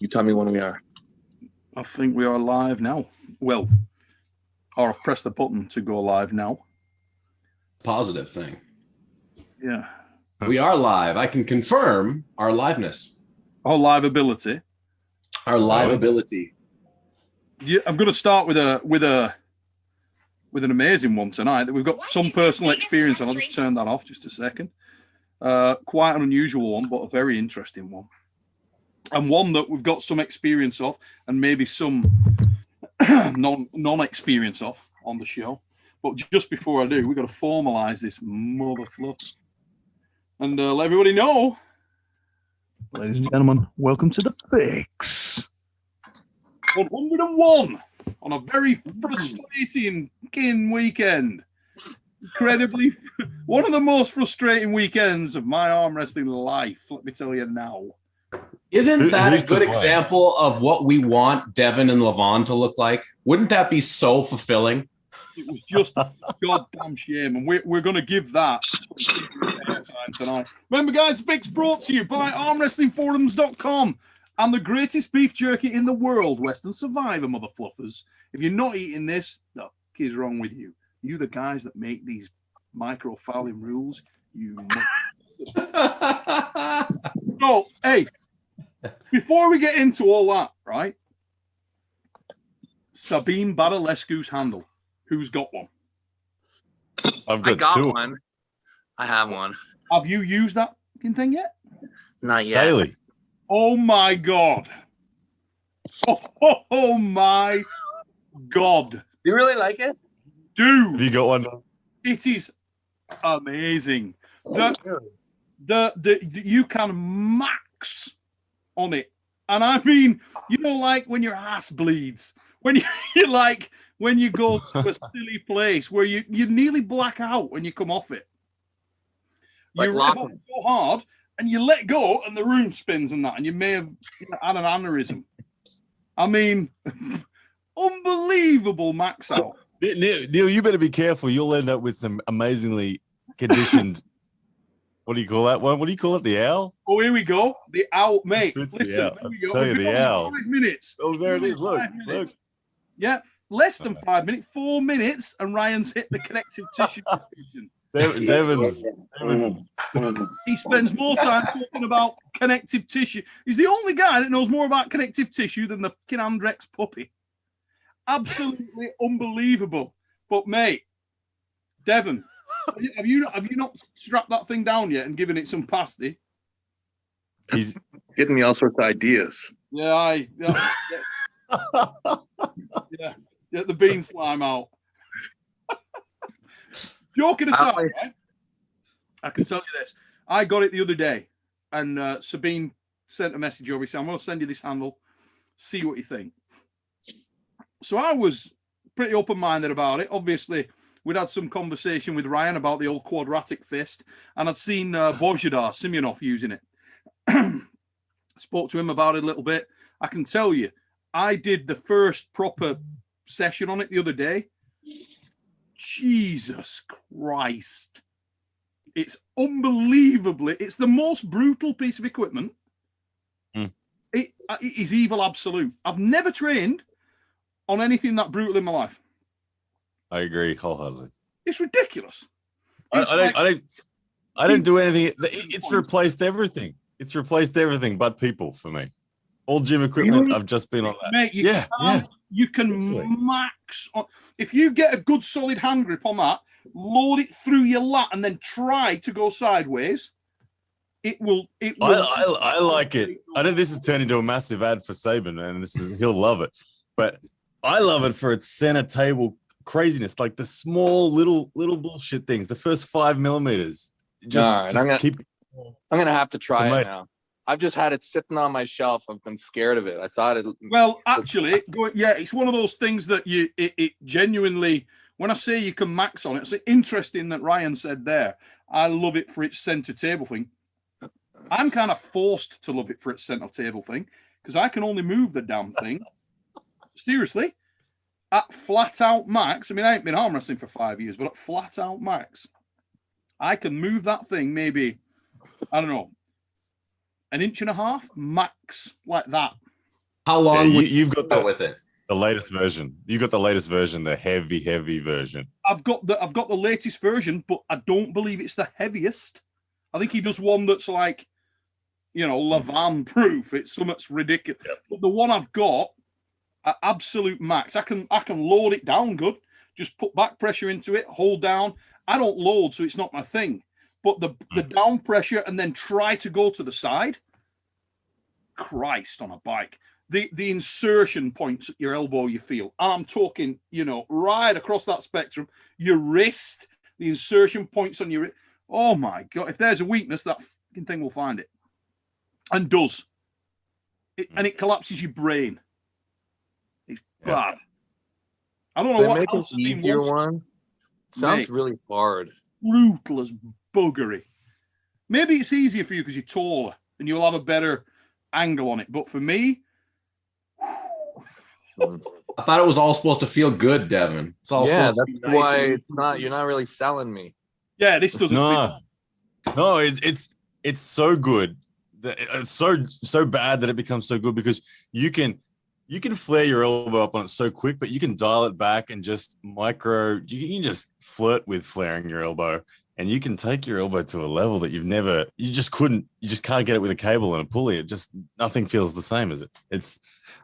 You tell me when we are. I think we are live now. Well, or I've pressed the button to go live now. Positive thing. Yeah. We are live. I can confirm our liveness. Our live ability. Our live ability. Yeah, I'm going to start with an amazing one tonight that we've got some personal experience, and I'll just turn that off just a second. Quite an unusual one, but a very interesting one. And one that we've got some experience of and maybe some non-experience of on the show. But just before I do, we've got to formalise this mother fluff. And let everybody know. Ladies and gentlemen, welcome to The Fix. 101 on a very frustrating weekend. Incredibly, one of the most frustrating weekends of my arm wrestling life, let me tell you now. Isn't that a good example of what we want Devon and Levon to look like? Wouldn't that be so fulfilling? It was just a goddamn shame, and we're going to give that some time tonight. Remember, guys, Fix brought to you by ArmWrestlingForums.com and the greatest beef jerky in the world, Western Survivor, mother fluffers. If you're not eating this, the fuck is wrong with you? You the guys that make these micro-fouling rules, you So, hey, before we get into all that, right? Sabine Badalescu's handle. Who's got one? I've got two. One. I have one. Have you used that thing yet? Not yet. Daily. Oh my God. Oh my God. Do you really like it? Dude. Have you got one? It is amazing. You can max on it. And I mean, you know, like when your ass bleeds, when you go to a silly place where you nearly black out when you come off it. You rev up so hard and you let go and the room spins and that, and you may have had an aneurysm. I mean, unbelievable max out. Neil, you better be careful. You'll end up with some amazingly conditioned. What do you call that one? What do you call it? The owl? Oh, here we go. The owl, mate. It's Listen, the owl. here we go. Tell you, the owl. 5 minutes. Oh, there it is. Look. Yeah, less than 5 minutes. 4 minutes, and Ryan's hit the connective tissue position. Devon's. He spends more time talking about connective tissue. He's the only guy that knows more about connective tissue than the fucking Andrex puppy. Absolutely unbelievable. But mate, Devon, have you not strapped that thing down yet and given it some pasty? He's getting me all sorts of ideas. Yeah, get the bean slime out. Joking aside, right? I can tell you this. I got it the other day, and Sabine sent a message over saying, I'm going to send you this handle, see what you think. So I was pretty open-minded about it. Obviously, we'd had some conversation with Ryan about the old quadratic fist, and I'd seen Bozhidar Simeonov using it. Spoke to him about it a little bit. I can tell you, I did the first proper session on it the other day. Jesus Christ. It's unbelievably, it's the most brutal piece of equipment. It is evil absolute. I've never trained on anything that brutal in my life. I agree wholeheartedly. It's ridiculous. I don't do anything. It's replaced everything. It's replaced everything but people for me. All gym equipment, really? I've just been on that. Mate, you can max on. If you get a good solid hand grip on that, load it through your lat and then try to go sideways. It will. I like it. I know this has turned into a massive ad for Saban, and he'll love it. But I love it for its center table craziness, like the small little bullshit things. The first 5 millimeters. I'm gonna have to try it now. I've just had it sitting on my shelf. I've been scared of it. I thought it. Well, actually, it's one of those things that it genuinely. When I say you can max on it, it's interesting that Ryan said there. I love it for its center table thing. I'm kind of forced to love it for its center table thing because I can only move the damn thing. Seriously, at flat out max. I mean, I ain't been arm wrestling for 5 years, but at flat out max, I can move that thing maybe, I don't know, 1.5 inches max, like that. How long you've got with it? The latest version. You got the latest version, the heavy version. I've got the latest version, but I don't believe it's the heaviest. I think he does one that's like, Levan proof. It's something that's ridiculous. Yep. But the one I've got at absolute max, I can load it down good. Just put back pressure into it, hold down. I don't load, so it's not my thing. But the down pressure and then try to go to the side. Christ on a bike. The insertion points at your elbow, you feel. And I'm talking, right across that spectrum. Your wrist, the insertion points on your wrist. Oh my God. If there's a weakness, that fucking thing will find it. And does. And it collapses your brain. It's bad. I don't know what else an easier one. Sounds really hard. Brutal as buggery. Maybe it's easier for you because you're taller and you'll have a better angle on it. But for me, I thought it was all supposed to feel good, Devon. It's all supposed to be nice. Why it's not. You're not really selling me. Yeah, this doesn't. No, it's so good. It's so bad that it becomes so good because you can flare your elbow up on it so quick, but you can dial it back and just you can just flirt with flaring your elbow, and you can take your elbow to a level that you just can't get it with a cable and a pulley. It just, nothing feels the same as it.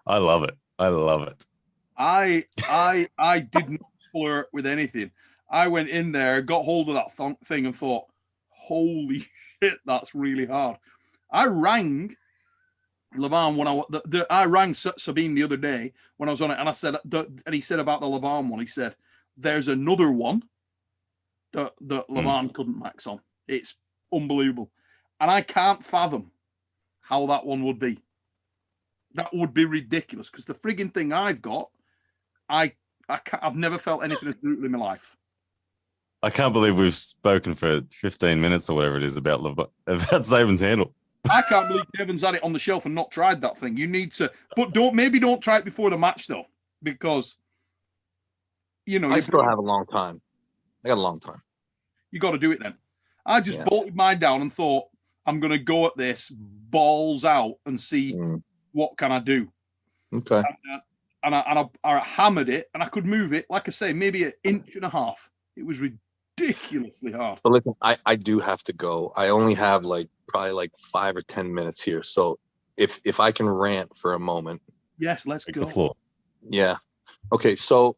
I love it. I love it. I didn't flirt with anything. I went in there, got hold of that thing and thought, holy shit, that's really hard. I rang Levan when I rang Sabine the other day when I was on it, and I said, and he said about the Levan one, he said, there's another one that Levan couldn't max on. It's unbelievable. And I can't fathom how that one would be. That would be ridiculous because the frigging thing I've got, I've never felt anything as brutal in my life. I can't believe we've spoken for 15 minutes or whatever it is about Sabin's handle. I can't believe Kevin's had it on the shelf and not tried that thing. You need to, but don't try it before the match though, because I still have a long time. I got a long time. You got to do it then. I just bolted mine down and thought I'm going to go at this balls out and see what can I do. Okay. And I hammered it and I could move it, like I say, maybe 1.5 inches. It was ridiculously hard. But listen, I do have to go. I only have probably 5 or 10 minutes here. So if I can rant for a moment. Yes, let's go. The floor. Yeah. Okay. So